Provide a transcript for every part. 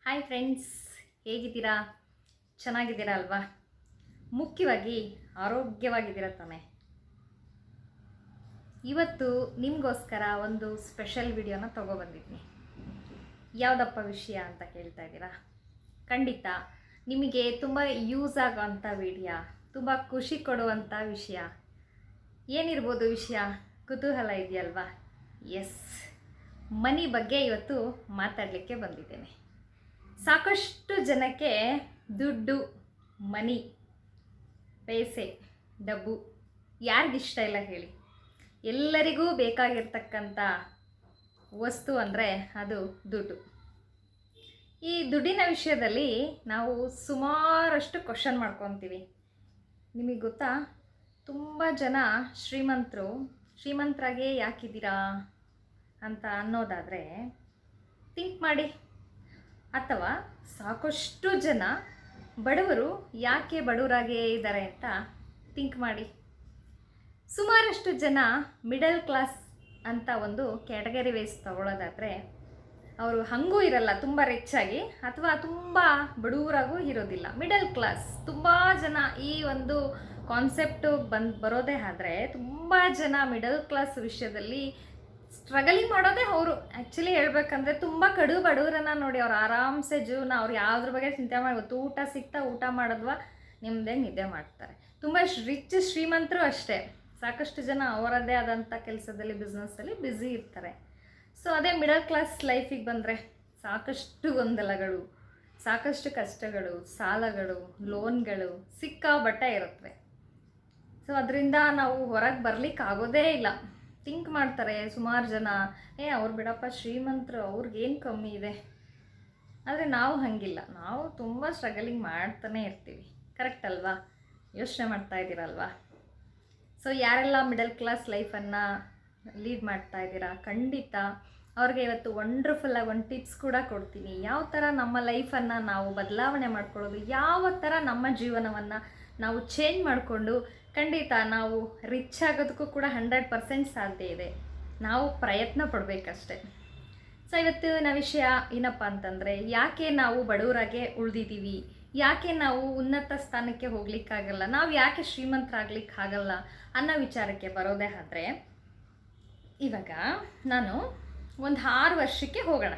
Hi friends, ಹೇಗಿದ್ದೀರಾ? ಚೆನ್ನಾಗಿದ್ದೀರಾ ಅಲ್ವಾ? ಮುಖ್ಯವಾಗಿ ಆರೋಗ್ಯವಾಗಿದ್ದೀರಾ ತಾನೆ? ಇವತ್ತು ನಿಮಗೋಸ್ಕರ ಒಂದು ಸ್ಪೆಷಲ್ ವಿಡಿಯೋನ ತೊಗೊಬಂದಿದ್ದೀನಿ. ಯಾವುದಪ್ಪ ವಿಷಯ ಅಂತ ಕೇಳ್ತಾ ಇದ್ದೀರಾ? ಖಂಡಿತ ನಿಮಗೆ ತುಂಬ ಯೂಸ್ ಆಗೋವಂಥ ವಿಡಿಯೋ, ತುಂಬ ಖುಷಿ ಕೊಡುವಂಥ ವಿಷಯ. ಏನಿರ್ಬೋದು ವಿಷಯ? ಕುತೂಹಲ ಇದೆಯಲ್ವಾ? ಎಸ್, ಮನಿ ಬಗ್ಗೆ ಇವತ್ತು ಮಾತಾಡಲಿಕ್ಕೆ ಬಂದಿದ್ದೇನೆ. ಸಾಕಷ್ಟು ಜನಕ್ಕೆ ದುಡ್ಡು, ಮನಿ, ಪೈಸೆ, ಡಬ್ಬು ಯಾರಿಗಿಷ್ಟ ಇಲ್ಲ ಹೇಳಿ? ಎಲ್ಲರಿಗೂ ಬೇಕಾಗಿರ್ತಕ್ಕಂಥ ವಸ್ತು ಅಂದರೆ ಅದು ದುಡ್ಡು. ಈ ದುಡ್ಡಿನ ವಿಷಯದಲ್ಲಿ ನಾವು ಸುಮಾರಷ್ಟು ಕ್ವಶನ್ ಮಾಡ್ಕೊತೀವಿ. ನಿಮಗೆ ಗೊತ್ತಾ, ತುಂಬ ಜನ ಶ್ರೀಮಂತರಾಗೇ ಯಾಕಿದ್ದೀರಾ ಅಂತ ಅನ್ನೋದಾದರೆ ಥಿಂಕ್ ಮಾಡಿ. ಅಥವಾ ಸಾಕಷ್ಟು ಜನ ಬಡವರು ಯಾಕೆ ಬಡವರಾಗೇ ಇದ್ದಾರೆ ಅಂತ ಥಿಂಕ್ ಮಾಡಿ. ಸುಮಾರಷ್ಟು ಜನ ಮಿಡಲ್ ಕ್ಲಾಸ್ ಅಂತ ಒಂದು ಕ್ಯಾಟಗರಿ ವೈಸ್ ತಗೊಳ್ಳೋದಾದರೆ ಅವರು ಹಾಗೂ ಇರಲ್ಲ, ತುಂಬ ರಿಚ್ ಆಗಿ, ಅಥವಾ ತುಂಬ ಬಡವರಾಗೂ ಇರೋದಿಲ್ಲ. ಮಿಡಲ್ ಕ್ಲಾಸ್ ತುಂಬ ಜನ ಈ ಒಂದು ಕಾನ್ಸೆಪ್ಟು ಬರೋದೇ ಆದರೆ ತುಂಬ ಜನ ಮಿಡಲ್ ಕ್ಲಾಸ್ ವಿಷಯದಲ್ಲಿ ಸ್ಟ್ರಗಲಿಂಗ್ ಮಾಡೋದೇ ಅವರು. ಆ್ಯಕ್ಚುಲಿ ಹೇಳ್ಬೇಕಂದ್ರೆ ತುಂಬ ಕಡು ಬಡವರನ್ನ ನೋಡಿ, ಅವ್ರು ಆರಾಮ್ಸೆ ಜೀವನ, ಅವ್ರು ಯಾವುದ್ರ ಬಗ್ಗೆ ಚಿಂತೆ ಮಾಡಿ, ಗೊತ್ತು ಊಟ ಸಿಗ್ತಾ ಊಟ ಮಾಡೋದ್ವಾ, ನಿಮ್ಮದೇ ನಿದ್ದೆ ಮಾಡ್ತಾರೆ. ತುಂಬ ರಿಚ್ ಶ್ರೀಮಂತರು ಅಷ್ಟೇ. ಸಾಕಷ್ಟು ಜನ ಅವರದ್ದೇ ಆದಂಥ ಕೆಲಸದಲ್ಲಿ, ಬಿಸ್ನೆಸ್ಸಲ್ಲಿ ಬ್ಯುಸಿ ಇರ್ತಾರೆ. ಸೊ ಅದೇ ಮಿಡಲ್ ಕ್ಲಾಸ್ ಲೈಫಿಗೆ ಬಂದರೆ ಸಾಕಷ್ಟು ಗೊಂದಲಗಳು, ಸಾಕಷ್ಟು ಕಷ್ಟಗಳು, ಸಾಲಗಳು, ಲೋನ್ಗಳು ಸಿಕ್ಕಾಬಟ್ಟೆ ಇರುತ್ತವೆ. ಸೊ ಅದರಿಂದ ನಾವು ಹೊರಗೆ ಬರ್ಲಿಕ್ಕೆ ಆಗೋದೇ ಇಲ್ಲ. ಥಿಂಕ್ ಮಾಡ್ತಾರೆ ಸುಮಾರು ಜನ, ಅವ್ರು ಬಿಡಪ್ಪ ಶ್ರೀಮಂತರು, ಅವ್ರಿಗೇನು ಕಮ್ಮಿ ಇದೆ. ಆದರೆ ನಾವು ಹಾಗಿಲ್ಲ, ನಾವು ತುಂಬ ಸ್ಟ್ರಗಲಿಂಗ್ ಮಾಡ್ತಾನೆ ಇರ್ತೀವಿ. ಕರೆಕ್ಟ್ ಅಲ್ವಾ? ಯೋಚನೆ ಮಾಡ್ತಾ ಇದ್ದೀರಲ್ವಾ? ಸೊ ಯಾರೆಲ್ಲ ಮಿಡಲ್ ಕ್ಲಾಸ್ ಲೈಫನ್ನು ಲೀಡ್ ಮಾಡ್ತಾ ಇದ್ದೀರಾ, ಖಂಡಿತ ಅವ್ರಿಗೆ ಇವತ್ತು ವಂಡರ್ಫುಲ್ಲಾಗಿ ಒಂದು ಟಿಪ್ಸ್ ಕೂಡ ಕೊಡ್ತೀನಿ. ಯಾವ ಥರ ನಮ್ಮ ಲೈಫನ್ನು ನಾವು ಬದಲಾವಣೆ ಮಾಡ್ಕೊಳ್ಳೋದು, ಯಾವ ಥರ ನಮ್ಮ ಜೀವನವನ್ನು ನಾವು ಚೇಂಜ್ ಮಾಡಿಕೊಂಡು ಖಂಡಿತ ನಾವು ರಿಚ್ ಆಗೋದಕ್ಕೂ ಕೂಡ 100% ಸಾಧ್ಯ ಇದೆ. ನಾವು ಪ್ರಯತ್ನ ಪಡಬೇಕಷ್ಟೆ. ಸೊ ಇವತ್ತಿನ ವಿಷಯ ಏನಪ್ಪ ಅಂತಂದರೆ, ಯಾಕೆ ನಾವು ಬಡವರಾಗೆ ಉಳಿದಿದ್ದೀವಿ, ಯಾಕೆ ನಾವು ಉನ್ನತ ಸ್ಥಾನಕ್ಕೆ ಹೋಗ್ಲಿಕ್ಕಾಗಲ್ಲ, ನಾವು ಯಾಕೆ ಶ್ರೀಮಂತರಾಗ್ಲಿಕ್ಕಾಗಲ್ಲ ಅನ್ನೋ ವಿಚಾರಕ್ಕೆ ಬರೋದೇ ಆದರೆ, ಇವಾಗ ನಾನು ಒಂದು 6 ವರ್ಷಕ್ಕೆ ಹೋಗೋಣ.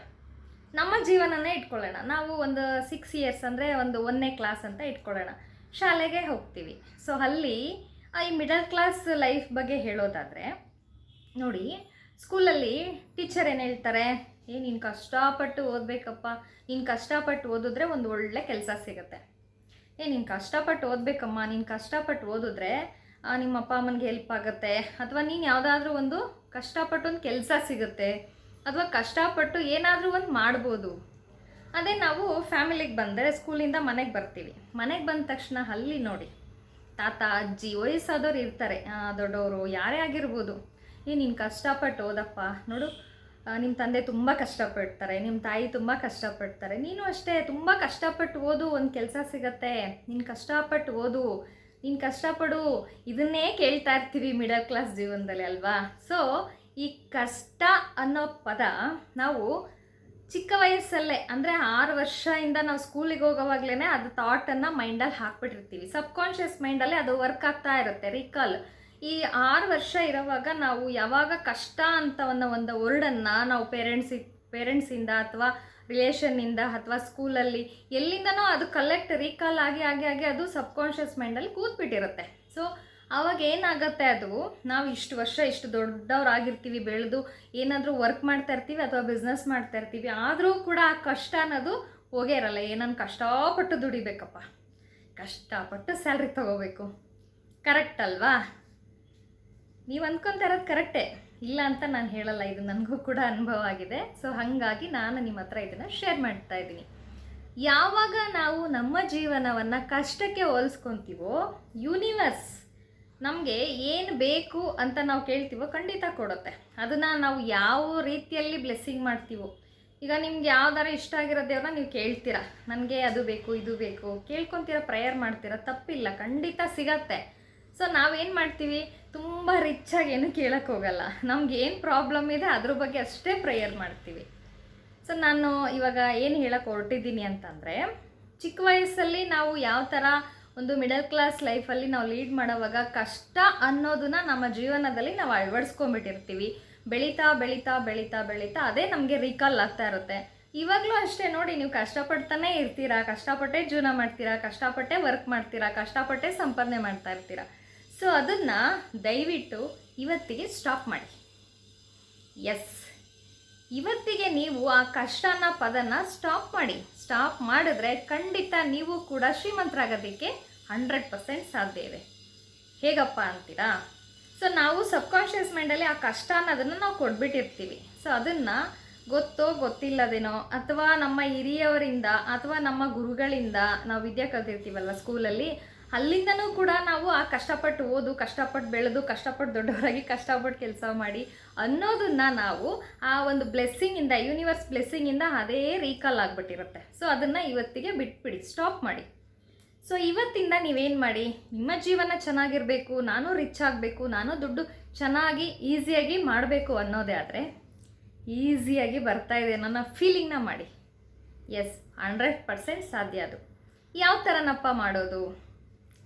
ನಮ್ಮ ಜೀವನನೇ ಇಟ್ಕೊಳ್ಳೋಣ. ನಾವು ಒಂದು 6 ಇಯರ್ಸ್ ಅಂದರೆ ಒಂದು 1ನೇ ಕ್ಲಾಸ್ ಅಂತ ಇಟ್ಕೊಳ್ಳೋಣ, ಶಾಲೆಗೆ ಹೋಗ್ತೀವಿ. ಸೊ ಅಲ್ಲಿ ಈ ಮಿಡಲ್ ಕ್ಲಾಸ್ ಲೈಫ್ ಬಗ್ಗೆ ಹೇಳೋದಾದರೆ ನೋಡಿ, ಸ್ಕೂಲಲ್ಲಿ ಟೀಚರ್ ಏನು ಹೇಳ್ತಾರೆ, ನೀನು ಕಷ್ಟಪಟ್ಟು ಓದಬೇಕಪ್ಪ, ನೀನು ಕಷ್ಟಪಟ್ಟು ಓದಿದ್ರೆ ಒಂದು ಒಳ್ಳೆ ಕೆಲಸ ಸಿಗುತ್ತೆ. ನೀನು ಕಷ್ಟಪಟ್ಟು ಓದಬೇಕಮ್ಮ, ನೀನು ಕಷ್ಟಪಟ್ಟು ಓದಿದ್ರೆ ನಿಮ್ಮ ಅಪ್ಪ ಅಮ್ಮನಿಗೆ ಹೆಲ್ಪ್ ಆಗುತ್ತೆ, ಅಥವಾ ನೀನು ಯಾವುದಾದ್ರೂ ಒಂದು ಕಷ್ಟಪಟ್ಟು ಒಂದು ಕೆಲಸ ಸಿಗುತ್ತೆ, ಅಥವಾ ಕಷ್ಟಪಟ್ಟು ಏನಾದರೂ ಒಂದು ಮಾಡ್ಬೋದು. ಅದೇ ನಾವು ಫ್ಯಾಮಿಲಿಗೆ ಬಂದರೆ, ಸ್ಕೂಲಿಂದ ಮನೆಗೆ ಬರ್ತೀವಿ. ಮನೆಗೆ ಬಂದ ತಕ್ಷಣ ಅಲ್ಲಿ ನೋಡಿ, ತಾತ ಅಜ್ಜಿ ವಯಸ್ಸಾದವ್ರು ಇರ್ತಾರೆ, ದೊಡ್ಡವರು ಯಾರೇ ಆಗಿರ್ಬೋದು. ನೀನು ಕಷ್ಟಪಟ್ಟು ಓದಪ್ಪ, ನೋಡು ನಿಮ್ಮ ತಂದೆ ತುಂಬ ಕಷ್ಟಪಡ್ತಾರೆ, ನಿಮ್ಮ ತಾಯಿ ತುಂಬ ಕಷ್ಟಪಡ್ತಾರೆ, ನೀನು ಅಷ್ಟೇ ತುಂಬ ಕಷ್ಟಪಟ್ಟು ಓದು, ಒಂದು ಕೆಲಸ ಸಿಗತ್ತೆ, ನೀನು ಕಷ್ಟಪಟ್ಟು ಓದು, ನೀನು ಕಷ್ಟಪಡು. ಇದನ್ನೇ ಕೇಳ್ತಾ ಇರ್ತೀವಿ ಮಿಡಲ್ ಕ್ಲಾಸ್ ಜೀವನದಲ್ಲಿ ಅಲ್ವಾ? ಸೊ ಈ ಕಷ್ಟ ಅನ್ನೋ ಪದ ನಾವು ಚಿಕ್ಕ ವಯಸ್ಸಲ್ಲೇ, ಅಂದರೆ 6 ವರ್ಷದಿಂದ ನಾವು ಸ್ಕೂಲಿಗೆ ಹೋಗೋವಾಗಲೇ ಅದು ಥಾಟನ್ನು ಮೈಂಡಲ್ಲಿ ಹಾಕ್ಬಿಟ್ಟಿರ್ತೀವಿ. ಸಬ್ಕಾನ್ಷಿಯಸ್ ಮೈಂಡಲ್ಲಿ ಅದು ವರ್ಕ್ ಆಗ್ತಾ ಇರುತ್ತೆ, ರಿಕಾಲ್. ಈ 6 ವರ್ಷ ಇರೋವಾಗ ನಾವು ಯಾವಾಗ ಕಷ್ಟ ಅಂತ ಒಂದು ವರ್ಡನ್ನು ನಾವು ಪೇರೆಂಟ್ಸಿಂದ ಅಥವಾ ರಿಲೇಷನ್ನಿಂದ ಅಥವಾ ಸ್ಕೂಲಲ್ಲಿ ಎಲ್ಲಿಂದನೋ ಅದು ರೀಕಾಲ್ ಆಗಿ ಅದು ಸಬ್ಕಾನ್ಷಿಯಸ್ ಮೈಂಡಲ್ಲಿ ಕೂತ್ಬಿಟ್ಟಿರುತ್ತೆ. ಸೊ ಆವಾಗ ಏನಾಗುತ್ತೆ, ಅದು ನಾವು ಇಷ್ಟು ವರ್ಷ ಇಷ್ಟು ದೊಡ್ಡವರಾಗಿರ್ತೀವಿ, ಬೆಳೆದು ಏನಾದರೂ ವರ್ಕ್ ಮಾಡ್ತಾ ಇರ್ತೀವಿ ಅಥವಾ ಬಿಸ್ನೆಸ್ ಮಾಡ್ತಾ ಇರ್ತೀವಿ, ಆದರೂ ಕೂಡ ಆ ಕಷ್ಟ ಅನ್ನೋದು ಹೋಗೇ ಇರಲ್ಲ. ನಾನು ಕಷ್ಟಪಟ್ಟು ದುಡಿಬೇಕಪ್ಪ, ಕಷ್ಟಪಟ್ಟು ಸ್ಯಾಲ್ರಿ ತೊಗೋಬೇಕು. ಕರೆಕ್ಟ್ ಅಲ್ವಾ? ನೀವು ಅಂದ್ಕೊತಾ ಇರೋದು ಕರೆಕ್ಟೇ, ಇಲ್ಲ ಅಂತ ನಾನು ಹೇಳಲ್ಲ, ಇದು ನನಗೂ ಕೂಡ ಅನುಭವ ಆಗಿದೆ. ಸೊ ಹಾಗಾಗಿ ನಾನು ನಿಮ್ಮ ಹತ್ರ ಇದನ್ನು ಶೇರ್ ಮಾಡ್ತಾ ಇದ್ದೀನಿ. ಯಾವಾಗ ನಾವು ನಮ್ಮ ಜೀವನವನ್ನು ಕಷ್ಟಕ್ಕೆ ಹೋಲಿಸ್ಕೊತೀವೋ, ಯೂನಿವರ್ಸ್ ನಮಗೆ ಏನು ಬೇಕು ಅಂತ ನಾವು ಕೇಳ್ತೀವೋ ಖಂಡಿತ ಕೊಡುತ್ತೆ. ಅದನ್ನು ನಾವು ಯಾವ ರೀತಿಯಲ್ಲಿ ಬ್ಲೆಸ್ಸಿಂಗ್ ಮಾಡ್ತೀವೋ, ಈಗ ನಿಮ್ಗೆ ಯಾವ್ದಾರ ಇಷ್ಟ ಆಗಿರೋ ದೇವ್ರನ್ನ ನೀವು ಕೇಳ್ತೀರಾ, ನನಗೆ ಅದು ಬೇಕು ಇದು ಬೇಕು, ಕೇಳ್ಕೊತೀರ, ಪ್ರೇಯರ್ ಮಾಡ್ತೀರಾ, ತಪ್ಪಿಲ್ಲ, ಖಂಡಿತ ಸಿಗತ್ತೆ. ಸೊ ನಾವೇನು ಮಾಡ್ತೀವಿ, ತುಂಬ ರಿಚ್ಚಾಗಿ ಏನು ಕೇಳಕ್ಕೆ ಹೋಗಲ್ಲ, ನಮ್ಗೆ ಏನು ಪ್ರಾಬ್ಲಮ್ ಇದೆ ಅದ್ರ ಬಗ್ಗೆ ಅಷ್ಟೇ ಪ್ರೇಯರ್ ಮಾಡ್ತೀವಿ. ಸೊ ನಾನು ಇವಾಗ ಏನು ಹೇಳಕ್ಕೆ ಹೊರಟಿದ್ದೀನಿ ಅಂತಂದರೆ, ಚಿಕ್ಕ ವಯಸ್ಸಲ್ಲಿ ನಾವು ಯಾವ ಥರ ಒಂದು ಮಿಡಲ್ ಕ್ಲಾಸ್ ಲೈಫಲ್ಲಿ ನಾವು ಲೀಡ್ ಮಾಡೋವಾಗ ಕಷ್ಟ ಅನ್ನೋದನ್ನ ನಮ್ಮ ಜೀವನದಲ್ಲಿ ನಾವು ಅಳವಡಿಸ್ಕೊಂಡ್ಬಿಟ್ಟಿರ್ತೀವಿ. ಬೆಳೀತಾ ಬೆಳೀತಾ ಬೆಳೀತಾ ಬೆಳೀತಾ ಅದೇ ನಮಗೆ ರೀಕಾಲ್ ಆಗ್ತಾ ಇರುತ್ತೆ. ಇವಾಗಲೂ ಅಷ್ಟೇ ನೋಡಿ, ನೀವು ಕಷ್ಟಪಡ್ತಾನೆ ಇರ್ತೀರಾ, ಕಷ್ಟಪಟ್ಟೆ ಜೀವನ ಮಾಡ್ತೀರಾ, ಕಷ್ಟಪಟ್ಟೆ ವರ್ಕ್ ಮಾಡ್ತೀರಾ, ಕಷ್ಟಪಟ್ಟೆ ಸಂಪಾದನೆ ಮಾಡ್ತಾ ಇರ್ತೀರಾ. ಸೊ ಅದನ್ನು ದಯವಿಟ್ಟು ಇವತ್ತಿಗೆ ಸ್ಟಾಪ್ ಮಾಡಿ. ಎಸ್, ಇವತ್ತಿಗೆ ನೀವು ಆ ಕಷ್ಟ ಅನ್ನೋ ಪದನ ಸ್ಟಾಪ್ ಮಾಡಿ. ಸ್ಟಾಪ್ ಮಾಡಿದ್ರೆ ಖಂಡಿತ ನೀವು ಕೂಡ ಶ್ರೀಮಂತರಾಗೋದಕ್ಕೆ 100% ಸಾಧ್ಯ ಇದೆ. ಹೇಗಪ್ಪ ಅಂತೀರಾ? ಸೊ ನಾವು ಸಬ್ಕಾನ್ಷಿಯಸ್ ಮೈಂಡಲ್ಲಿ ಆ ಕಷ್ಟ ಅನ್ನೋದನ್ನು ನಾವು ಕೊಟ್ಬಿಟ್ಟಿರ್ತೀವಿ. ಸೊ ಅದನ್ನು ಗೊತ್ತೋ ಗೊತ್ತಿಲ್ಲದೇನೋ ಅಥವಾ ನಮ್ಮ ಹಿರಿಯವರಿಂದ ಅಥವಾ ನಮ್ಮ ಗುರುಗಳಿಂದ ನಾವು ವಿದ್ಯೆ ಕಲ್ತಿರ್ತೀವಲ್ವ ಸ್ಕೂಲಲ್ಲಿ, ಅಲ್ಲಿಂದನೂ ಕೂಡ ನಾವು ಆ ಕಷ್ಟಪಟ್ಟು ಓದು, ಕಷ್ಟಪಟ್ಟು ಬೆಳೆದು, ಕಷ್ಟಪಟ್ಟು ದೊಡ್ಡವರಾಗಿ, ಕಷ್ಟಪಟ್ಟು ಕೆಲಸ ಮಾಡಿ ಅನ್ನೋದನ್ನು ನಾವು ಆ ಒಂದು ಬ್ಲೆಸ್ಸಿಂಗಿಂದ, ಯೂನಿವರ್ಸ್ ಬ್ಲೆಸ್ಸಿಂಗಿಂದ ಅದೇ ರೀಕಾಲ್ ಆಗಿಬಿಟ್ಟಿರುತ್ತೆ. ಸೊ ಅದನ್ನು ಇವತ್ತಿಗೆ ಬಿಟ್ಬಿಡಿ, ಸ್ಟಾಪ್ ಮಾಡಿ. ಸೊ ಇವತ್ತಿಂದ ನೀವೇನು ಮಾಡಿ, ನಿಮ್ಮ ಜೀವನ ಚೆನ್ನಾಗಿರಬೇಕು, ನಾನು ರಿಚ್ ಆಗಬೇಕು, ನಾನು ದುಡ್ಡು ಚೆನ್ನಾಗಿ ಈಸಿಯಾಗಿ ಮಾಡಬೇಕು ಅನ್ನೋದೇ ಆದರೆ ಈಸಿಯಾಗಿ ಬರ್ತಾಯಿದೆ ನನ್ನ ಫೀಲಿಂಗ್ನ ಮಾಡಿ. ಎಸ್, 100% ಸಾಧ್ಯ. ಅದು ಯಾವ ಥರನಪ್ಪ ಮಾಡೋದು?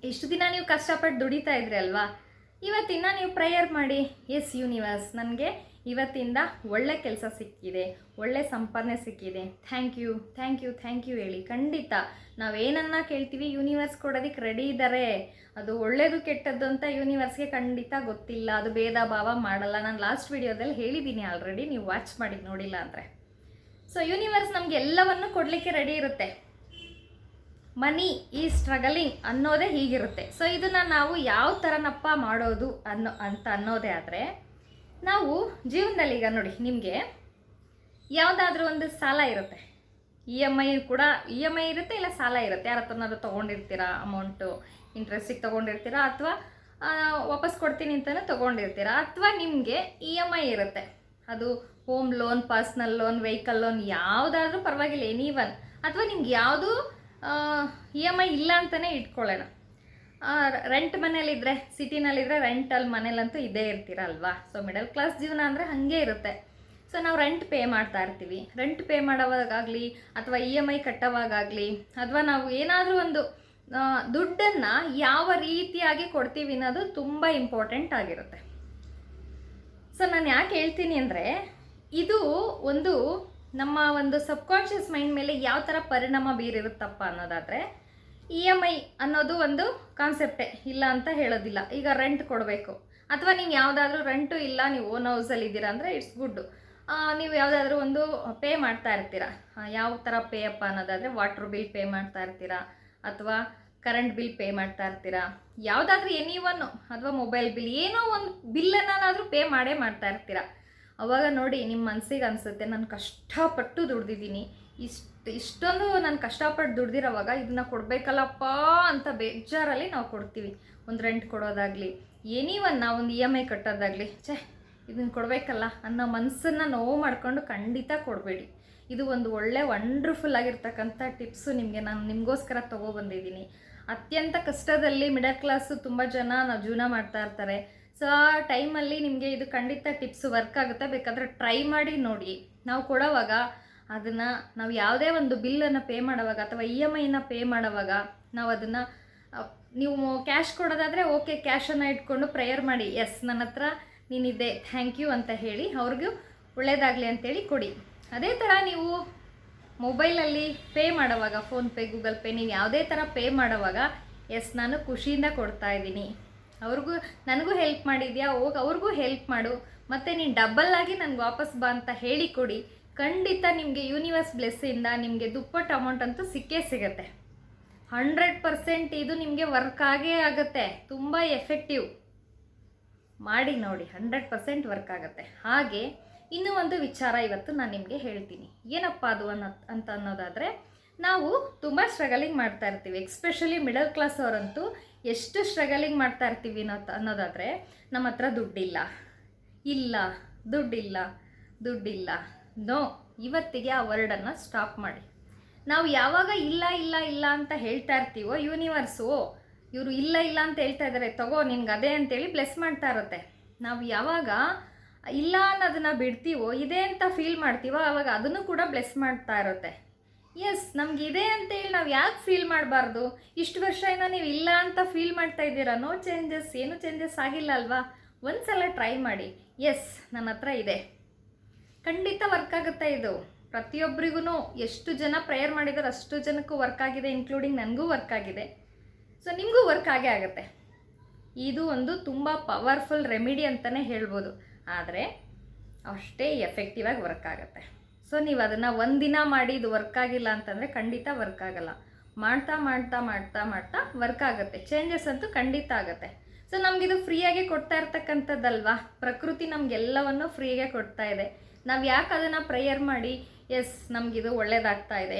ಇಷ್ಟು ದಿನ ನೀವು ಕಷ್ಟಪಟ್ಟು ದುಡಿತಾ ಇದ್ರಿ ಅಲ್ವಾ, ಇವತ್ತಿನ ನೀವು ಪ್ರೇಯರ್ ಮಾಡಿ, ಎಸ್ ಯೂನಿವರ್ಸ್, ನನಗೆ ಇವತ್ತಿಂದ ಒಳ್ಳೆ ಕೆಲಸ ಸಿಕ್ಕಿದೆ, ಒಳ್ಳೆ ಸಂಪಾದನೆ ಸಿಕ್ಕಿದೆ, thank you thank you thank you ಹೇಳಿ. ಖಂಡಿತ ನಾವೇನನ್ನ ಕೇಳ್ತೀವಿ ಯೂನಿವರ್ಸ್ ಕೊಡೋದಕ್ಕೆ ರೆಡಿ ಇದ್ದಾರೆ. ಅದು ಒಳ್ಳೆಯದು ಕೆಟ್ಟದ್ದು ಅಂತ ಯೂನಿವರ್ಸ್ಗೆ ಖಂಡಿತ ಗೊತ್ತಿಲ್ಲ, ಅದು ಭೇದ ಭಾವ ಮಾಡಲ್ಲ. ನಾನು ಲಾಸ್ಟ್ ವಿಡಿಯೋದಲ್ಲಿ ಹೇಳಿದ್ದೀನಿ ಆಲ್ರೆಡಿ, ನೀವು ವಾಚ್ ಮಾಡಿ ನೋಡಿಲ್ಲ ಅಂದರೆ. ಸೊ ಯೂನಿವರ್ಸ್ ನಮಗೆ ಎಲ್ಲವನ್ನು ಕೊಡಲಿಕ್ಕೆ ರೆಡಿ ಇರುತ್ತೆ. ಮನಿ ಈ ಸ್ಟ್ರಗಲಿಂಗ್ ಅನ್ನೋದೇ ಹೀಗಿರುತ್ತೆ. ಸೊ ಇದನ್ನು ನಾವು ಯಾವ ಥರನಪ್ಪ ಮಾಡೋದು ಅನ್ನೋದೇ ಆದರೆ, ನಾವು ಜೀವನದಲ್ಲಿ ಈಗ ನೋಡಿ, ನಿಮಗೆ ಯಾವುದಾದ್ರೂ ಒಂದು ಸಾಲ ಇರುತ್ತೆ, ಇ ಎಮ್ ಐ ಇರುತ್ತೆ, ಇಲ್ಲ ಸಾಲ ಇರುತ್ತೆ. ಯಾರ ಹತ್ರನಾದ್ರು ತೊಗೊಂಡಿರ್ತೀರಾ, ಅಮೌಂಟು ಇಂಟ್ರೆಸ್ಟಿಗೆ ತೊಗೊಂಡಿರ್ತೀರಾ, ಅಥವಾ ವಾಪಸ್ ಕೊಡ್ತೀನಿ ಅಂತಲೂ ತೊಗೊಂಡಿರ್ತೀರಾ, ಅಥವಾ ನಿಮಗೆ ಇ ಎಮ್ ಐ ಇರುತ್ತೆ. ಅದು home loan, personal loan, vehicle loan ಯಾವುದಾದ್ರೂ ಪರವಾಗಿಲ್ಲ, ಎನಿವನ್. ಅಥವಾ ನಿಮ್ಗೆ ಯಾವುದು ಇ ಎಮ್ ಐ ಇಲ್ಲ ಅಂತಲೇ ಇಟ್ಕೊಳ್ಳೋಣ. ರೆಂಟ್ ಮನೇಲಿದ್ದರೆ, ಸಿಟಿನಲ್ಲಿದ್ದರೆ ರೆಂಟಲ್ಲಿ ಮನೇಲಂತೂ ಇದ್ದೇ ಇರ್ತೀರ ಅಲ್ವಾ. ಸೊ ಮಿಡಲ್ ಕ್ಲಾಸ್ ಜೀವನ ಅಂದರೆ ಹಾಗೆ ಇರುತ್ತೆ. ಸೊ ನಾವು ರೆಂಟ್ ಪೇ ಮಾಡ್ತಾ ಇರ್ತೀವಿ. ರೆಂಟ್ ಪೇ ಮಾಡೋವಾಗಲಿ ಅಥವಾ ಇ ಎಮ್ ಐ ಕಟ್ಟೋವಾಗಲಿ, ಅಥವಾ ನಾವು ಏನಾದರೂ ಒಂದು ದುಡ್ಡನ್ನು ಯಾವ ರೀತಿಯಾಗಿ ಕೊಡ್ತೀವಿ ಅನ್ನೋದು ತುಂಬ ಇಂಪಾರ್ಟೆಂಟ್ ಆಗಿರುತ್ತೆ. ಸೊ ನಾನು ಯಾಕೆ ಹೇಳ್ತೀನಿ ಅಂದರೆ, ಇದು ಒಂದು ನಮ್ಮ ಒಂದು ಸಬ್ಕಾನ್ಷಿಯಸ್ ಮೈಂಡ್ ಮೇಲೆ ಯಾವ ಥರ ಪರಿಣಾಮ ಬೀರಿರುತ್ತಪ್ಪ ಅನ್ನೋದಾದರೆ, ಇ ಎಮ್ ಐ ಅನ್ನೋದು ಒಂದು ಕಾನ್ಸೆಪ್ಟೇ ಇಲ್ಲ ಅಂತ ಹೇಳೋದಿಲ್ಲ. ಈಗ ರೆಂಟ್ ಕೊಡಬೇಕು, ಅಥವಾ ನೀವು ಯಾವುದಾದ್ರೂ ರೆಂಟು ಇಲ್ಲ, ನೀವು ಓನ್ ಹೌಸಲ್ಲಿ ಇದ್ದೀರಾ ಅಂದರೆ ಇಟ್ಸ್ ಗುಡ್ಡು. ನೀವು ಯಾವುದಾದ್ರೂ ಒಂದು ಪೇ ಮಾಡ್ತಾ ಇರ್ತೀರಾ. ಯಾವ ಥರ ಪೇ ಅಪ್ಪ ಅನ್ನೋದಾದರೆ, ವಾಟ್ರ್ ಬಿಲ್ ಪೇ ಮಾಡ್ತಾ ಇರ್ತೀರಾ, ಅಥವಾ ಕರೆಂಟ್ ಬಿಲ್ ಪೇ ಮಾಡ್ತಾ ಇರ್ತೀರಾ, ಯಾವುದಾದ್ರೂ ಎನಿವನ್, ಅಥವಾ ಮೊಬೈಲ್ ಬಿಲ್, ಏನೋ ಒಂದು ಬಿಲ್ಲನ್ನಾದರೂ ಪೇ ಮಾಡ್ತಾ ಇರ್ತೀರಾ. ಅವಾಗ ನೋಡಿ, ನಿಮ್ಮ ಮನಸ್ಸಿಗೆ ಅನಿಸುತ್ತೆ, ನಾನು ಕಷ್ಟಪಟ್ಟು ದುಡ್ದಿದ್ದೀನಿ, ಇಷ್ಟೊಂದು ನಾನು ಕಷ್ಟಪಟ್ಟು ದುಡ್ದಿರೋವಾಗ ಇದನ್ನು ಕೊಡಬೇಕಲ್ಲಪ್ಪ ಅಂತ ಬೇಜಾರಲ್ಲಿ ನಾವು ಕೊಡ್ತೀವಿ. ಒಂದು ರೆಂಟ್ ಕೊಡೋದಾಗಲಿ, ಎನಿವನ್, ನಾವು ಒಂದು ಇ ಎಮ್ ಐ ಕಟ್ಟೋದಾಗಲಿ, ಇದನ್ನು ಕೊಡಬೇಕಲ್ಲ ಅನ್ನೋ ಮನಸ್ಸನ್ನು ನೋವು ಮಾಡಿಕೊಂಡು ಖಂಡಿತ ಕೊಡಬೇಡಿ. ಇದು ಒಂದು ಒಳ್ಳೆ ವಂಡರ್ಫುಲ್ ಆಗಿರ್ತಕ್ಕಂಥ ಟಿಪ್ಸು ನಾನು ನಿಮಗೋಸ್ಕರ ತೊಗೊಬಂದಿದ್ದೀನಿ. ಅತ್ಯಂತ ಕಷ್ಟದಲ್ಲಿ ಮಿಡಲ್ ಕ್ಲಾಸು ತುಂಬ ಜನ ನಾವು ಜೀವನ ಮಾಡ್ತಾ ಇರ್ತಾರೆ. ಸೊ ಆ ಟೈಮಲ್ಲಿ ನಿಮಗೆ ಇದು ಖಂಡಿತ ಟಿಪ್ಸು ವರ್ಕ್ ಆಗುತ್ತೆ. ಬೇಕಾದರೆ ಟ್ರೈ ಮಾಡಿ ನೋಡಿ. ನಾವು ಕೊಡೋವಾಗ ಅದನ್ನು ನಾವು ಯಾವುದೇ ಒಂದು ಬಿಲ್ಲನ್ನು ಪೇ ಮಾಡೋವಾಗ ಅಥವಾ ಇ ಎಮ್ ಐನ ಪೇ ಮಾಡೋವಾಗ ನಾವು ಅದನ್ನು, ನೀವು ಕ್ಯಾಶ್ ಕೊಡೋದಾದರೆ ಓಕೆ, ಕ್ಯಾಶನ್ನು ಇಟ್ಕೊಂಡು ಪ್ರೇಯರ್ ಮಾಡಿ, ಎಸ್ ನನ್ನ ಹತ್ರ ನೀನಿದೆ, ಥ್ಯಾಂಕ್ ಯು ಅಂತ ಹೇಳಿ ಅವ್ರಿಗೂ ಒಳ್ಳೆಯದಾಗಲಿ ಅಂತೇಳಿ ಕೊಡಿ. ಅದೇ ಥರ ನೀವು ಮೊಬೈಲಲ್ಲಿ ಪೇ ಮಾಡೋವಾಗ, ಫೋನ್ಪೇ, ಗೂಗಲ್ ಪೇ, ನೀವು ಯಾವುದೇ ಥರ ಪೇ ಮಾಡೋವಾಗ, ಎಸ್ ನಾನು ಖುಷಿಯಿಂದ ಕೊಡ್ತಾ ಇದ್ದೀನಿ, ನನಗೂ ಹೆಲ್ಪ್ ಮಾಡಿದ್ಯಾ, ಅವ್ರಿಗೂ ಹೆಲ್ಪ್ ಮಾಡು, ಮತ್ತು ನೀನು ಡಬ್ಬಲ್ಲಾಗಿ ನನಗೆ ವಾಪಸ್ ಬಾ ಅಂತ ಹೇಳಿ ಕೊಡಿ. ಖಂಡಿತ ನಿಮಗೆ ಯೂನಿವರ್ಸ್ ಬ್ಲೆಸ್ಸಿಂದ ನಿಮಗೆ ದುಪ್ಪಟ್ಟು ಅಮೌಂಟ್ ಅಂತೂ ಸಿಕ್ಕೇ ಸಿಗುತ್ತೆ. 100% ಇದು ನಿಮಗೆ ವರ್ಕ್ ಆಗೇ ಆಗುತ್ತೆ. ತುಂಬ ಎಫೆಕ್ಟಿವ್. ಮಾಡಿ ನೋಡಿ, 100% ವರ್ಕ್ ಆಗುತ್ತೆ. ಹಾಗೆ ಇನ್ನೂ ಒಂದು ವಿಚಾರ ಇವತ್ತು ನಾನು ನಿಮಗೆ ಹೇಳ್ತೀನಿ. ಏನಪ್ಪ ಅದು ಅಂತ ಅನ್ನೋದಾದರೆ, ನಾವು ತುಂಬ ಸ್ಟ್ರಗಲಿಂಗ್ ಮಾಡ್ತಾ ಇರ್ತೀವಿ. ಎಕ್ಸ್ಪೆಷಲಿ ಮಿಡಲ್ ಕ್ಲಾಸ್ ಅವರಂತೂ ಎಷ್ಟು ಸ್ಟ್ರಗಲಿಂಗ್ ಮಾಡ್ತಾ ಇರ್ತೀವಿ ಅನ್ನೋದಾದರೆ, ನಮ್ಮ ಹತ್ರ ದುಡ್ಡಿಲ್ಲ. ನೋ, ಇವತ್ತಿಗೆ ಆ ವರ್ಡನ್ನು ಸ್ಟಾಪ್ ಮಾಡಿ. ನಾವು ಯಾವಾಗ ಇಲ್ಲ ಇಲ್ಲ ಇಲ್ಲ ಅಂತ ಹೇಳ್ತಾ ಇರ್ತೀವೋ, ಯೂನಿವರ್ಸು ಇವರು ಇಲ್ಲ ಇಲ್ಲ ಅಂತ ಹೇಳ್ತಾ ಇದ್ದಾರೆ, ತಗೋ ನಿನ್ಗೆ ಅದೇ ಅಂತೇಳಿ ಬ್ಲೆಸ್ ಮಾಡ್ತಾ ಇರುತ್ತೆ. ನಾವು ಯಾವಾಗ ಇಲ್ಲ ಅನ್ನೋದನ್ನು ಬಿಡ್ತೀವೋ, ಇದೆ ಅಂತ ಫೀಲ್ ಮಾಡ್ತೀವೋ, ಆವಾಗ ಅದನ್ನು ಕೂಡ ಬ್ಲೆಸ್ ಮಾಡ್ತಾ ಇರುತ್ತೆ. ಎಸ್, ನಮಗಿದೆ ಅಂತೇಳಿ ನಾವು ಯಾಕೆ ಫೀಲ್ ಮಾಡಬಾರ್ದು? ಇಷ್ಟು ವರ್ಷದಿಂದ ನೀವು ಇಲ್ಲ ಅಂತ ಫೀಲ್ ಮಾಡ್ತಾ ಇದ್ದೀರಾ, ನೋ ಚೇಂಜಸ್, ಏನು ಚೇಂಜಸ್ ಆಗಿಲ್ಲ ಅಲ್ವಾ? ಒಂದು ಸಲ ಟ್ರೈ ಮಾಡಿ. ಎಸ್, ನನ್ನ ಹತ್ರ ಇದೆ, ಖಂಡಿತ ವರ್ಕ್ ಆಗುತ್ತೆ. ಇದು ಪ್ರತಿಯೊಬ್ಬರಿಗೂ ಎಷ್ಟು ಜನ ಪ್ರೇಯರ್ ಮಾಡಿದ್ದಾರೆ ಅಷ್ಟು ಜನಕ್ಕೂ ವರ್ಕ್ ಆಗಿದೆ, ಇನ್ಕ್ಲೂಡಿಂಗ್ ನನಗೂ ವರ್ಕ್ ಆಗಿದೆ. ಸೊ ನಿಮಗೂ ವರ್ಕ್ ಆಗೇ ಆಗುತ್ತೆ. ಇದು ಒಂದು ತುಂಬ ಪವರ್ಫುಲ್ ರೆಮಿಡಿ ಅಂತಲೇ ಹೇಳ್ಬೋದು, ಆದರೆ ಅಷ್ಟೇ ಎಫೆಕ್ಟಿವ್ ಆಗಿ ವರ್ಕ್ ಆಗುತ್ತೆ. ಸೊ ನೀವು ಅದನ್ನು ಒಂದಿನ ಮಾಡಿ ಇದು ವರ್ಕ್ ಆಗಿಲ್ಲ ಅಂತಂದರೆ ಖಂಡಿತ ವರ್ಕ್ ಆಗಲ್ಲ. ಮಾಡ್ತಾ ಮಾಡ್ತಾ ಮಾಡ್ತಾ ಮಾಡ್ತಾ ವರ್ಕ್ ಆಗುತ್ತೆ, ಚೇಂಜಸ್ ಅಂತೂ ಖಂಡಿತ ಆಗುತ್ತೆ. ಸೊ ನಮಗಿದು ಫ್ರೀಯಾಗಿ ಕೊಡ್ತಾ ಇರ್ತಕ್ಕಂಥದ್ದಲ್ವಾ, ಪ್ರಕೃತಿ ನಮಗೆಲ್ಲವನ್ನು ಫ್ರೀಯಾಗೆ ಕೊಡ್ತಾ ಇದೆ. ನಾವು ಯಾಕೆ ಅದನ್ನು ಪ್ರೇಯರ್ ಮಾಡಿ ಎಸ್ ನಮಗಿದು ಒಳ್ಳೇದಾಗ್ತಾ ಇದೆ,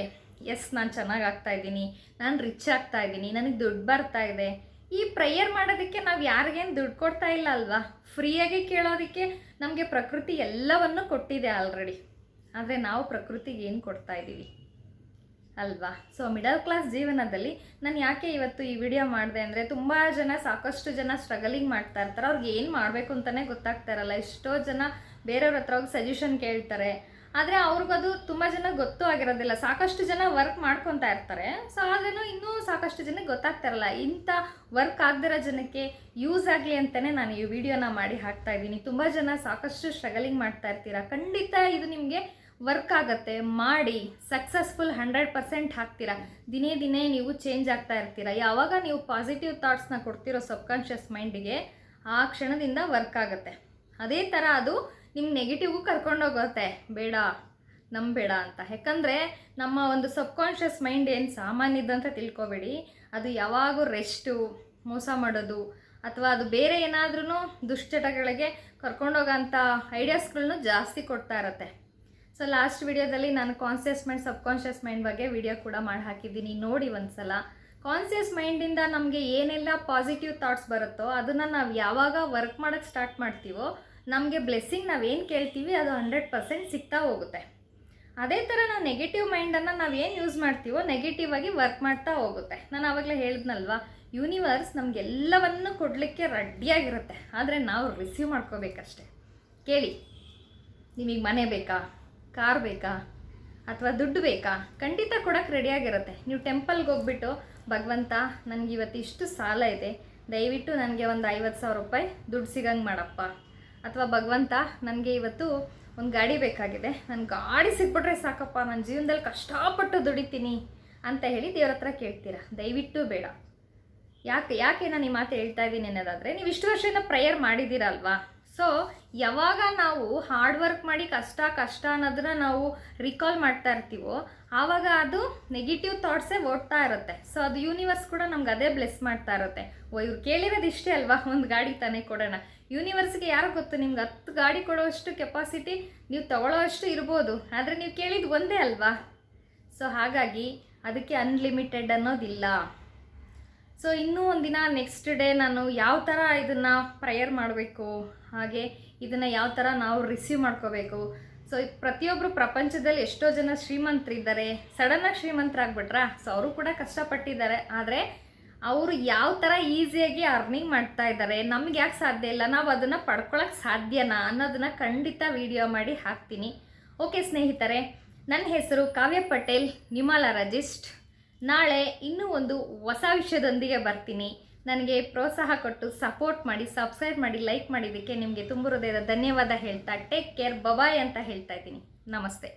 ಎಸ್ ನಾನು ಚೆನ್ನಾಗಿ ಆಗ್ತಾಯಿದ್ದೀನಿ, ನಾನು ರಿಚ್ ಆಗ್ತಾಯಿದ್ದೀನಿ, ನನಗೆ ದುಡ್ಡು ಬರ್ತಾ ಇದೆ, ಈ ಪ್ರೇಯರ್ ಮಾಡೋದಕ್ಕೆ ನಾವು ಯಾರಿಗೇನು ದುಡ್ಡು ಕೊಡ್ತಾ ಇಲ್ಲ ಅಲ್ವಾ? ಫ್ರೀಯಾಗಿ ಕೇಳೋದಕ್ಕೆ ನಮಗೆ ಪ್ರಕೃತಿ ಎಲ್ಲವನ್ನು ಕೊಟ್ಟಿದೆ ಆಲ್ರೆಡಿ. ಆದರೆ ನಾವು ಪ್ರಕೃತಿಗೆ ಏನು ಕೊಡ್ತಾ ಇದ್ದೀವಿ ಅಲ್ವಾ? ಸೊ ಮಿಡಲ್ ಕ್ಲಾಸ್ ಜೀವನದಲ್ಲಿ ನಾನು ಯಾಕೆ ಇವತ್ತು ಈ ವಿಡಿಯೋ ಮಾಡಿದೆ ಅಂದರೆ, ತುಂಬ ಜನ, ಸಾಕಷ್ಟು ಜನ ಸ್ಟ್ರಗಲಿಂಗ್ ಮಾಡ್ತಾ ಇರ್ತಾರೆ. ಅವ್ರಿಗೆ ಏನು ಮಾಡಬೇಕು ಅಂತಲೇ ಗೊತ್ತಾಗ್ತಾ ಇರಲ್ಲ. ಎಷ್ಟೋ ಜನ ಬೇರೆಯವ್ರ ಹತ್ರ ಹೋಗಿ ಸಜೆಷನ್ ಕೇಳ್ತಾರೆ, ಆದರೆ ಅವ್ರಿಗದು ತುಂಬ ಜನ ಗೊತ್ತೂ ಆಗಿರೋದಿಲ್ಲ. ಸಾಕಷ್ಟು ಜನ ವರ್ಕ್ ಮಾಡ್ಕೊತಾ ಇರ್ತಾರೆ, ಸೊ ಆದ್ರೂ ಇನ್ನೂ ಸಾಕಷ್ಟು ಜನಕ್ಕೆ ಗೊತ್ತಾಗ್ತಾ ಇರಲ್ಲ. ಇಂಥ ವರ್ಕ್ ಆಗದಿರೋ ಜನಕ್ಕೆ ಯೂಸ್ ಆಗಲಿ ಅಂತಲೇ ನಾನು ಈ ವಿಡಿಯೋನ ಮಾಡಿ ಹಾಕ್ತಾ ಇದ್ದೀನಿ. ತುಂಬ ಜನ ಸಾಕಷ್ಟು ಸ್ಟ್ರಗಲಿಂಗ್ ಮಾಡ್ತಾ ಇರ್ತೀರ, ಖಂಡಿತ ಇದು ನಿಮಗೆ ವರ್ಕ್ ಆಗುತ್ತೆ. ಮಾಡಿ ಸಕ್ಸಸ್ಫುಲ್ 100% ಆಗ್ತೀರಾ. ದಿನೇ ದಿನೇ ನೀವು ಚೇಂಜ್ ಆಗ್ತಾ ಇರ್ತೀರ. ಯಾವಾಗ ನೀವು ಪಾಸಿಟಿವ್ ಥಾಟ್ಸ್ನ ಕೊಡ್ತಿರೋ ಸಬ್ಕಾನ್ಷಿಯಸ್ ಮೈಂಡಿಗೆ, ಆ ಕ್ಷಣದಿಂದ ವರ್ಕ್ ಆಗುತ್ತೆ. ಅದೇ ಥರ ಅದು ನಿಮ್ಮ ನೆಗೆಟಿವ್ಗೂ ಕರ್ಕೊಂಡೋಗುತ್ತೆ, ಬೇಡ ನಂಬೇಡ ಅಂತ. ಯಾಕಂದರೆ ನಮ್ಮ ಒಂದು ಸಬ್ಕಾನ್ಷಿಯಸ್ ಮೈಂಡ್ ಏನು ಸಾಮಾನ್ಯದಂತ ತಿಳ್ಕೊಬೇಡಿ. ಅದು ಯಾವಾಗೂ ರೆಸ್ಟು, ಮೋಸ ಮಾಡೋದು, ಅಥವಾ ಅದು ಬೇರೆ ಏನಾದ್ರೂ ದುಶ್ಚಟಗಳಿಗೆ ಕರ್ಕೊಂಡೋಗೋಂಥ ಐಡಿಯಾಸ್ಗಳನ್ನೂ ಜಾಸ್ತಿ ಕೊಡ್ತಾ ಇರುತ್ತೆ. ಸೊ ಲಾಸ್ಟ್ ವಿಡಿಯೋದಲ್ಲಿ ನಾನು ಕಾನ್ಷಿಯಸ್ ಮೈಂಡ್, ಸಬ್ಕಾನ್ಷಿಯಸ್ ಮೈಂಡ್ ಬಗ್ಗೆ ವಿಡಿಯೋ ಕೂಡ ಮಾಡಿ ಹಾಕಿದ್ದೀನಿ, ನೋಡಿ ಒಂದು ಸಲ. ಕಾನ್ಷಿಯಸ್ ಮೈಂಡಿಂದ ನಮಗೆ ಏನೆಲ್ಲ ಪಾಸಿಟಿವ್ ಥಾಟ್ಸ್ ಬರುತ್ತೋ ಅದನ್ನು ನಾವು ಯಾವಾಗ ವರ್ಕ್ ಮಾಡೋಕ್ಕೆ ಸ್ಟಾರ್ಟ್ ಮಾಡ್ತೀವೋ, ನಮಗೆ ಬ್ಲೆಸ್ಸಿಂಗ್ ನಾವೇನು ಕೇಳ್ತೀವಿ ಅದು 100% ಸಿಗ್ತಾ ಹೋಗುತ್ತೆ. ಅದೇ ಥರ ನಾವು ನೆಗೆಟಿವ್ ಮೈಂಡನ್ನು ನಾವೇನು ಯೂಸ್ ಮಾಡ್ತೀವೋ ನೆಗೆಟಿವ್ ಆಗಿ ವರ್ಕ್ ಮಾಡ್ತಾ ಹೋಗುತ್ತೆ. ನಾನು ಆವಾಗಲೇ ಹೇಳಿದ್ನಲ್ವ, ಯೂನಿವರ್ಸ್ ನಮಗೆಲ್ಲವನ್ನು ಕೊಡಲಿಕ್ಕೆ ರೆಡಿಯಾಗಿರುತ್ತೆ, ಆದರೆ ನಾವು ರಿಸೀವ್ ಮಾಡ್ಕೋಬೇಕಷ್ಟೆ. ಕೇಳಿ, ನಿಮಗೆ ಮನೆ ಬೇಕಾ, ಕಾರ್ ಬೇಕಾ, ಅಥವಾ ದುಡ್ಡು ಬೇಕಾ? ಖಂಡಿತ ಕೊಡೋಕ್ಕೆ ರೆಡಿಯಾಗಿರುತ್ತೆ. ನೀವು ಟೆಂಪಲ್ಗೆ ಹೋಗ್ಬಿಟ್ಟು, ಭಗವಂತ ನನಗೆ ಇವತ್ತು ಇಷ್ಟು ಸಾಲ ಇದೆ, ದಯವಿಟ್ಟು ನನಗೆ ಒಂದು 50,000 ರೂಪಾಯಿ ದುಡ್ಡು ಸಿಗಂಗೆ ಮಾಡಪ್ಪ. ಅಥವಾ ಭಗವಂತ ನನಗೆ ಇವತ್ತು ಒಂದು ಗಾಡಿ ಬೇಕಾಗಿದೆ, ನನ್ನ ಗಾಡಿ ಸಿಕ್ಬಿಟ್ರೆ ಸಾಕಪ್ಪ, ನನ್ನ ಜೀವನದಲ್ಲಿ ಕಷ್ಟಪಟ್ಟು ದುಡಿತೀನಿ ಅಂತ ಹೇಳಿ ದೇವ್ರ ಹತ್ರ ಕೇಳ್ತೀರಾ? ದಯವಿಟ್ಟು ಬೇಡ. ಯಾಕೆ ನಾನು ಈ ಮಾತು ಹೇಳ್ತಾ ಇದ್ದೀನಿ ಅನ್ನೋದಾದರೆ, ನೀವು ಇಷ್ಟು ವರ್ಷದಿಂದ ಪ್ರೇಯರ್ ಮಾಡಿದ್ದೀರಲ್ವಾ? ಸೊ ಯಾವಾಗ ನಾವು ಹಾರ್ಡ್ ವರ್ಕ್ ಮಾಡಿ ಕಷ್ಟ ಅನ್ನೋದನ್ನ ನಾವು ರಿಕಾಲ್ ಮಾಡ್ತಾ ಇರ್ತೀವೋ, ಆವಾಗ ಅದು ನೆಗೆಟಿವ್ ಥಾಟ್ಸೇ ಓಡ್ತಾ ಇರುತ್ತೆ. ಸೊ ಅದು ಯೂನಿವರ್ಸ್ ಕೂಡ ನಮ್ಗೆ ಅದೇ ಬ್ಲೆಸ್ ಮಾಡ್ತಾ ಇರುತ್ತೆ. ಇವ್ರು ಕೇಳಿರೋದು ಇಷ್ಟೇ ಅಲ್ವಾ, ಒಂದು ಗಾಡಿ ತಾನೇ ಕೊಡೋಣ. ಯೂನಿವರ್ಸ್ಗೆ ಯಾರು ಗೊತ್ತು, ನಿಮ್ಗೆ 10 ಗಾಡಿ ಕೊಡೋಷ್ಟು ಕೆಪಾಸಿಟಿ ನೀವು ತಗೊಳ್ಳೋಷ್ಟು ಇರ್ಬೋದು, ಆದರೆ ನೀವು ಕೇಳಿದ್ದು ಒಂದೇ ಅಲ್ವಾ? ಸೊ ಹಾಗಾಗಿ ಅದಕ್ಕೆ ಅನ್ಲಿಮಿಟೆಡ್ ಅನ್ನೋದಿಲ್ಲ. ಸೊ ಇನ್ನೂ ಒಂದಿನ ನೆಕ್ಸ್ಟ್ ಡೇ ನಾನು ಯಾವ ಥರ ಇದನ್ನು ಪ್ರೇಯರ್ ಮಾಡಬೇಕು, ಹಾಗೆ ಇದನ್ನು ಯಾವ ಥರ ನಾವು ರಿಸೀವ್ ಮಾಡ್ಕೋಬೇಕು. ಸೊ ಪ್ರತಿಯೊಬ್ಬರು ಪ್ರಪಂಚದಲ್ಲಿ ಎಷ್ಟೋ ಜನ ಶ್ರೀಮಂತರಿದ್ದಾರೆ, ಸಡನ್ನಾಗಿ ಶ್ರೀಮಂತರಾಗ್ಬಿಟ್ರಾ? ಸೊ ಅವರು ಕೂಡ ಕಷ್ಟಪಟ್ಟಿದ್ದಾರೆ, ಆದರೆ ಅವರು ಯಾವ ಥರ ಈಸಿಯಾಗಿ ಅರ್ನಿಂಗ್ ಮಾಡ್ತಾ ಇದ್ದಾರೆ, ನಮ್ಗೆ ಯಾಕೆ ಸಾಧ್ಯ ಇಲ್ಲ, ನಾವು ಅದನ್ನು ಪಡ್ಕೊಳ್ಳೋಕ್ಕೆ ಸಾಧ್ಯನಾ ಅನ್ನೋದನ್ನು ಖಂಡಿತ ವಿಡಿಯೋ ಮಾಡಿ ಹಾಕ್ತೀನಿ. ಓಕೆ ಸ್ನೇಹಿತರೆ, ನನ್ನ ಹೆಸರು ಕಾವ್ಯ ಪಟೇಲ್, ನ್ಯೂಮರಾಲಜಿಸ್ಟ್. ನಾಳೆ ಇನ್ನೂ ಒಂದು ಹೊಸ ವಿಷಯದೊಂದಿಗೆ ಬರ್ತೀನಿ. ನನಗೆ ಪ್ರೋತ್ಸಾಹ ಕೊಟ್ಟು ಸಪೋರ್ಟ್ ಮಾಡಿ, ಸಬ್ಸ್ಕ್ರೈಬ್ ಮಾಡಿ, ಲೈಕ್ ಮಾಡಿದ್ದಕ್ಕೆ ನಿಮಗೆ ತುಂಬ ಹೃದಯದ ಧನ್ಯವಾದ ಹೇಳ್ತಾ ಟೇಕ್ ಕೇರ್, ಬಬಾಯ್ ಅಂತ ಹೇಳ್ತಾ ಇದ್ದೀನಿ. ನಮಸ್ತೆ.